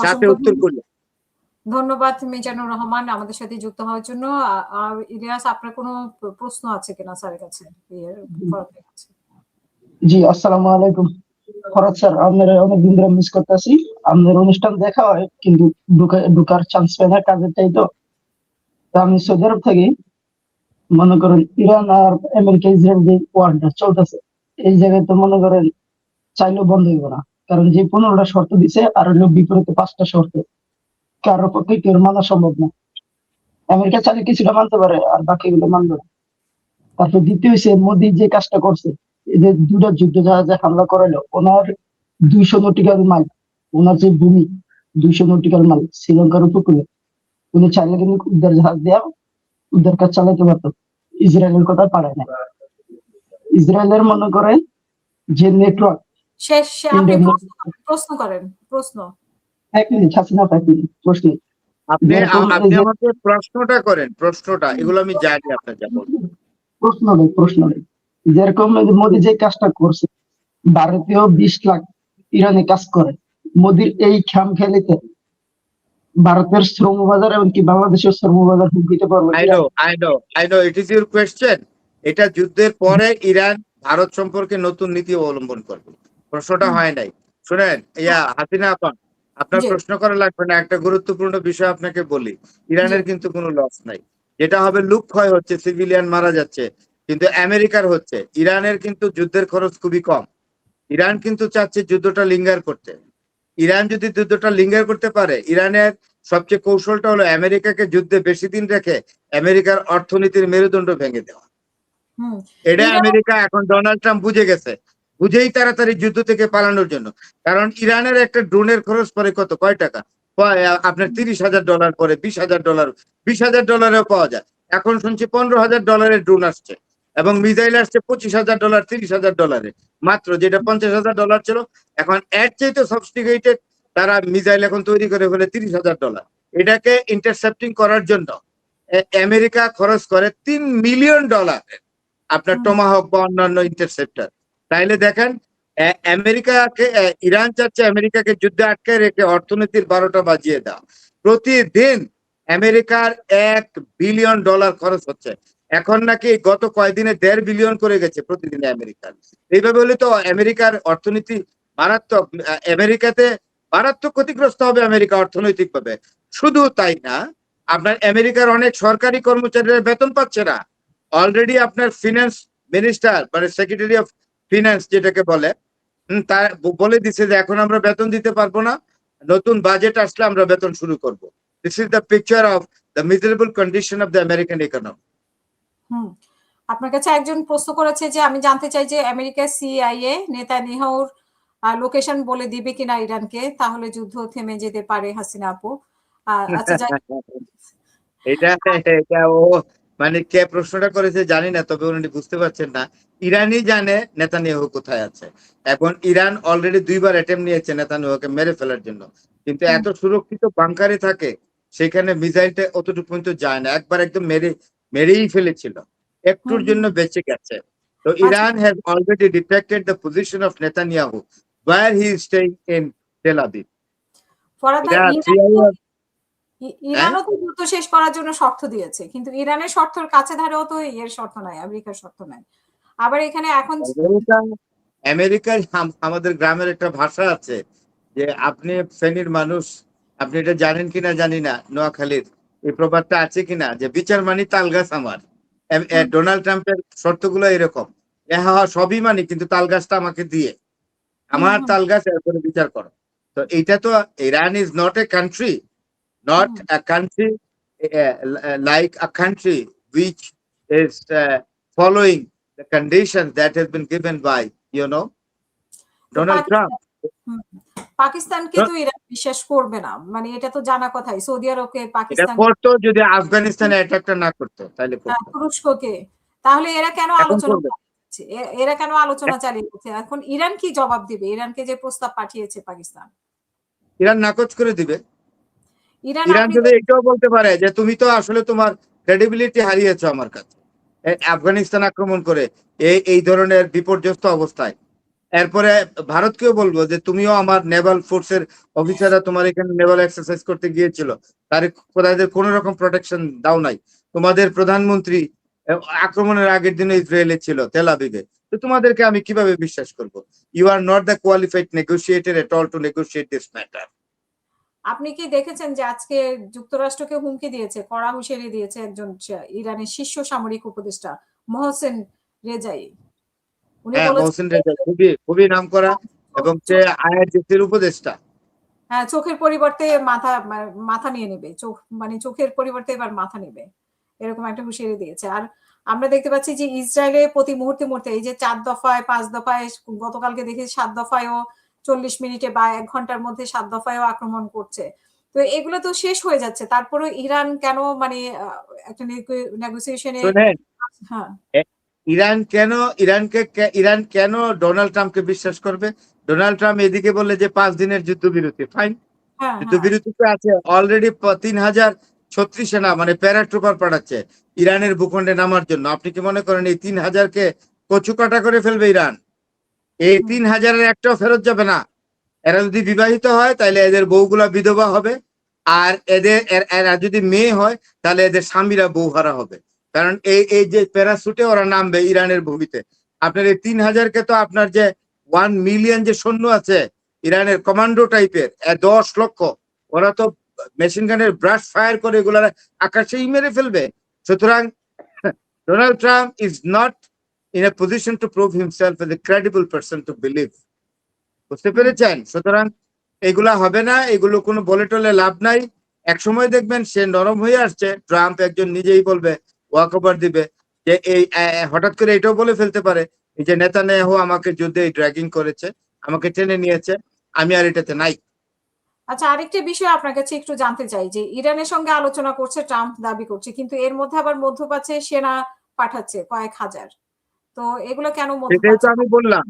সাথে অসংখ্য উত্তর কোরিয়া। ধন্যবাদ মিজানুর রহমান আমাদের সাথে যুক্ত হওয়ার জন্য। ইলিয়াস আপনার কোনো প্রশ্ন আছে কিনা স্যারের কাছে? ফরাদের কাছে? জি, আসসালামু আলাইকুম। ফরাদ স্যার, আপনার অনেকদিন ধরে মিস করতেছি। আপনার অনুষ্ঠান দেখা হয় কিন্তু ঢুকার চান্স পাই না, কাজের তাই তো। আমি সৌদি আরব থাকি। মনে করেন ইরান আর আমেরিকা ইসরায়েল যে ওয়ারটা চলতেছে, এই জায়গায় তো মনে করেন চাইলেও বন্ধ হইব না, কারণ যে 15টা শর্ত দিছে আর হলো বিপরীতে 5টা শর্ত, কারোর পক্ষে কেউ মানা সম্ভব না। আমেরিকা চাইলে কিছুটা মানতে পারে আর বাকিগুলো মানবে না। তারপর দ্বিতীয় হচ্ছে মোদি যে কাজটা করছে, এই যে 2টা যুদ্ধ জাহাজে হামলা করাইলো, ওনার 200 নটিক্যাল মাইল, ওনার যে ভূমি 200 নটিক্যাল মাইল শ্রীলঙ্কার উপকূলে, উনি চাইলে কিন্তু উদ্ধার জাহাজ দেওয়া উদ্ধার কাজ চালাতে পারতো। ইসরায়েলের কথা পারে না। ইসরায়েলের মনে করেন যে নেটওয়ার্ক, শেষ আপনি প্রশ্ন করেন। প্রশ্ন 1 মিনিট হাসিনা, 1 মিনিট প্রশ্ন। আপনি আমাকে প্রশ্নটা করেন, প্রশ্নটা, এগুলো আমি জানি আপনার যা বলবেন। প্রশ্ন নেই। যেরকম মোদি যে কাজটা করছে, ভারতীয় 20 লাখ ইরানে কাজ করে, মোদির এই খামখেয়ালিতে ভারতের শ্রম বাজার এমনকি বাংলাদেশের শ্রম বাজার হুমকিতে পড়বে। I know it is your question. এটা যুদ্ধের পরে ইরান ভারত সম্পর্কে নতুন নীতি অবলম্বন করবে, প্রশ্নটা হয় নাই। শুনেন হাসিনা আপা, আপনার প্রশ্ন করা লাগবে না। একটা গুরুত্বপূর্ণ বিষয় আপনাকে বলি, ইরানের কিন্তু কোনো লস নাই। যেটা হবে লুক ক্ষয় হচ্ছে, সিভিলিয়ান মারা যাচ্ছে, কিন্তু আমেরিকার হচ্ছে। ইরানের কিন্তু যুদ্ধের খরচ খুবই কম। ইরান কিন্তু চাচ্ছে যুদ্ধটা লিঙ্গার করতে। ইরান যদি যুদ্ধটা লিঙ্গার করতে পারে, ইরানের সবচেয়ে কৌশলটা হলো আমেরিকাকে যুদ্ধে বেশি দিন রেখে আমেরিকার অর্থনীতির মেরুদণ্ড ভেঙে দেওয়া। এটা আমেরিকা এখন ডোনাল্ড ট্রাম্প বুঝে গেছে, বুঝেই তাড়াতাড়ি যুদ্ধ থেকে পালানোর জন্য। কারণ ইরানের একটা ড্রোনের খরচ পরে কয় টাকা? আপনার $30,000 পরে, $20,000, $20,000-এও পাওয়া যায়। এখন শুনছি $15,000 ড্রোন আসছে এবং মিসাইল আসছে $25,000, $30,000 মাত্র, যেটা $50,000 ছিল। এখন এর চাইতে সফিস্টিকেটেড তারা মিসাইল এখন তৈরি করে ফেলে $30,000। এটাকে ইন্টারসেপ্টিং করার জন্য আমেরিকা খরচ করে $3 মিলিয়ন আপনার টমাহক বা অন্যান্য ইন্টারসেপ্টর। তাইলে দেখেন, আমেরিকাকে ইরান চাচ্ছে আমেরিকাকে যুদ্ধে আটকে রেখে অর্থনীতির 12টা বাজিয়ে দেওয়া। প্রতিদিন আমেরিকার $1 বিলিয়ন খরচ হচ্ছে। এখন নাকি গত কয়েকদিনে 1.5 বিলিয়ন করে গেছে প্রতিদিন আমেরিকার। এইভাবে হলে তো আমেরিকার অর্থনীতি মারাত্মক, আমেরিকাতে মারাত্মক ক্ষতিগ্রস্ত হবে আমেরিকা অর্থনৈতিক ভাবে। শুধু তাই না, আপনার আমেরিকার অনেক সরকারি কর্মচারীরা বেতন পাচ্ছে না। অলরেডি আপনার ফিনান্স মিনিস্টার মানে সেক্রেটারি অফ ফিনান্স যেটাকে বলে, তার বলে দিছে যে এখন আমরা বেতন দিতে পারবো না, নতুন বাজেট আসলে আমরা বেতন শুরু করব। This is the picture of the miserable condition of the American economy. আপনার কাছে একজন প্রশ্ন করেছে যে আমি জানতে চাই যে আমেরিকার সিআইএ নেতানিয়াহুর লোকেশন বলে দিবে কিনা ইরানকে, তাহলে যুদ্ধ থেমে যেতে পারে হাসিনা আপু। আচ্ছা, এটা ও মানে কে প্রশ্নটা করেছে জানি না, তবে উনি বুঝতে পারছেন না। ইরানই জানে নেতানিয়াহু কোথায় আছে। এখন ইরান অলরেডি 2বার অ্যাটেম্প নিয়েছে নেতানিয়াহুকে মেরে ফেলার জন্য, কিন্তু এত সুরক্ষিত বাংকারে থাকে, সেখানে মিসাইলটা অতটুকু পর্যন্ত যায় না। একবার একদম মেরেই ফেলেছিল, একটুর জন্য বেঁচে গেছে। তো Iran has already detected the position of Netanyahu where he is staying in Tel Aviv. ইরানও তো যুদ্ধ শেষ করার জন্য শর্ত দিয়েছে, কিন্তু ইরানের শর্তের কাছে ধারেও তো এর শর্ত নাই, আমেরিকার শর্ত নাই। আবার এখানে এখন আমেরিকায় আমাদের গ্রামের একটা ভাষা আছে যে আপনি ফেনীর মানুষ, আপনি এটা জানেন কিনা জানি না, নোয়াখালীর এই প্রবাদটা আছে কিনা যে বিচার মানি তাল গাছ আমার। ডোনাল্ড ট্রাম্পের শর্তগুলো এরকম, হ্যাঁ সবই মানি, কিন্তু তাল গাছটা আমাকে দিয়ে, আমার তাল গাছ এরপরে বিচার করো। তো এইটা তো, Iran is not a country, not a country like a country which is following the conditions that has been given by Donald Trump. পাকিস্তানকে তো ইরান বিশ্বাস করবে না, মানে এটা তো জানা কথাই। সৌদি আরবকে পাকিস্তান এটা করতো যদি আফগানিস্তানে অ্যাটাকটা না করতো, তাহলে করতো। তুরস্ককে, তাহলে এরা কেন আলোচনা চালিয়ে যাচ্ছে? এখন ইরান কি জবাব দিবে? ইরানকে যে প্রস্তাব পাঠিয়েছে পাকিস্তান, ইরান নাকচ করে দিবে। ইরান যদি এটাও বলতে পারে যে তুমি তো আসলে তোমার ক্রেডিবিলিটি হারিয়েছো আমার কাছে, আফগানিস্তান আক্রমণ করে এই ধরনের বিপর্যস্ত অবস্থায়। এরপরে ভারতকেও বলবো যে তুমিও আমার নেভাল ফোর্সের অফিসাররা তোমার এখানে নেভাল এক্সারসাইজ করতে গিয়েছিল, তাদের কোনো রকম প্রোটেকশন দাও নাই। তোমাদের প্রধানমন্ত্রী আক্রমণের আগের দিনে ইসরায়েলে ছিল তেল আবিবে। তো তোমাদেরকে আমি কিভাবে বিশ্বাস করব? You are not the qualified negotiator at all to negotiate this matter. আপনি কি দেখেছেন যে আজকে যুক্তরাষ্ট্রকে হুমকি দিয়েছে, কড়া হুঁশিয়ারি দিয়েছে একজন ইরানের শীর্ষ সামরিক উপদেষ্টা মোহসেন রেজাই। উনি হ্যাঁ, বলেছেন মহসিন রেজা খুবই খুবই নামকরা এবং সে আইআরজিসির উপদেষ্টা। হ্যাঁ, চোখের পরিবর্তে মাথা নিয়ে নেবে, চোখের পরিবর্তে এবার মাথা নেবে, এরকম একটা হুঁশিয়ারি দিয়েছে। আর আমরা দেখতে পাচ্ছি যে ইসরায়েলে প্রতি মুহূর্তে এই যে 4 দফায় 5 দফায়, গতকালকে দেখি 7 দফায়ও 40 মিনিটে বা 1 ঘন্টার মধ্যে 7 দফায়ও আক্রমণ করছে। তো এগুলো তো শেষ হয়ে যাচ্ছে, তারপরেও ইরান কেন একটা নেগোসিয়েশনে? শোনেন, হ্যাঁ ইরান কেন ডোনাল্ড ট্রাম্পকে বিশ্বাস করবে? ডোনাল্ড ট্রাম্প এদিকে বলে যে 5 দিনের যুদ্ধবিরতি, ফাইন, হ্যাঁ হ্যাঁ যুদ্ধবিরতিতে আছে অলরেডি 3036 সেনা মানে প্যারাট্রুপার পাঠাচ্ছে ইরানের ভূখণ্ডে নামার জন্য। আপনি কি মনে করেন এই 3000কে কচুকাটা করে ফেলবে ইরান? এই 3000-এর একটাও ফেরত যাবে না। এরা যদি বিবাহিত হয় তাহলে এদের বউগুলা বিধবা হবে, আর এরা যদি মেয়ে হয় তাহলে এদের স্বামীরা বউহারা হবে। কারণ এই যে প্যারাসুটে ওরা নামবে ইরানের ভূমিতে। আপনার এই 3000-কে তো আপনার যে 1 মিলিয়ন যে সৈন্য আছে ইরানের কমান্ডো টাইপের 10 লক্ষ, ওরা তো মেশিন গানের ব্রাশ ফায়ার করে এগুলার আকাশেই মেরে ফেলবে। সুতরাং Donald Trump is not in a position to prove himself as a credible person to believe. বুঝতে পেরেছেন? সুতরাং এগুলা হবে না, এগুলো কোনো বলে টলে লাভ নাই। এক সময় দেখবেন সে নরম হয়ে আসছে, ট্রাম্প একজন নিজেই বলবে, ওয়াক ওভার দিবে যে এই হঠাৎ করে এটাও বলে ফেলতে পারে এই যে নেতানিয়াহু আমাকে যুদ্ধে ড্র্যাগিং করেছে, আমাকে টেনে নিয়েছে, আমি আর এটাতে নাই। আচ্ছা, আরেকটা বিষয় আপনার কাছে একটু জানতে চাই যে ইরানের সঙ্গে আলোচনা করছে ট্রাম্প, দাবি করছে, কিন্তু এর মধ্যে আবার মধ্যপ্রাচ্যে সেনা পাঠাচ্ছে কয়েক হাজার। তো এগুলো কেন সেটাই তো মধ্যপ্রাচ্যে? আমি বললাম।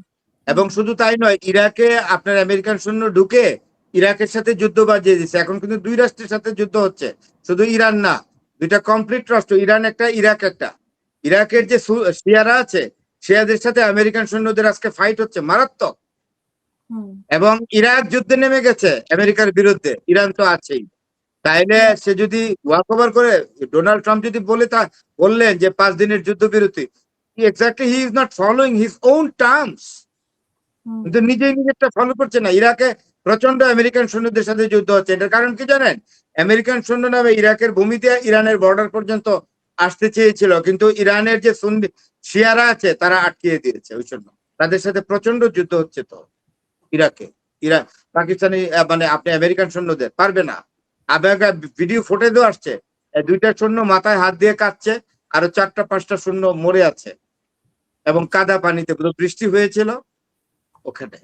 এবং শুধু তাই নয়, ইরাকে আপনার আমেরিকান সৈন্য ঢুকে ইরাকের সাথে যুদ্ধ বাজিয়ে দিচ্ছে। এখন কিন্তু 2 রাষ্ট্রের সাথে যুদ্ধ হচ্ছে, শুধু ইরান না, 2টা কমপ্লিট রাষ্ট্র, ইরান একটা, ইরাক একটা। ইরাকের যে শিয়ারা আছে, শিয়াদের সাথে আমেরিকান সৈন্যদের আজকে ফাইট হচ্ছে মারাত্মক। এবং ইরাক যুদ্ধে নেমে গেছে আমেরিকার বিরুদ্ধে, ইরান তো আছেই। তাইলে সে যদি ওয়াক ওভার করে, ডোনাল্ড ট্রাম্প যদি বললেন যে 5 দিনের যুদ্ধবিরতি, exactly he is not following his own terms. কিন্তু নিজেরটা ফলো করছে না। ইরাকে প্রচন্ড আমেরিকান সৈন্যদের সাথে যুদ্ধ হচ্ছে। এটার কারণ কি জানেন? আমেরিকান সৈন্য নামে ইরাকের ভূমিতে ইরানের বর্ডার পর্যন্ত আসতে চেয়েছিল, কিন্তু ইরানের যে শিয়ারা আছে তারা আটকিয়ে দিয়েছে। ওই জন্য তাদের সাথে প্রচন্ড যুদ্ধ হচ্ছে। তো ইরাকে পাকিস্তানি মানে আপনি আমেরিকান সৈন্যদের পারবে না। আবার ভিডিও ফুটেজও আসছে, 2টা সৈন্য মাথায় হাত দিয়ে কাঁদছে, আরো 4টা-5টা সৈন্য মরে আছে এবং কাদা পানিতে, বৃষ্টি হয়েছিল ওখানে।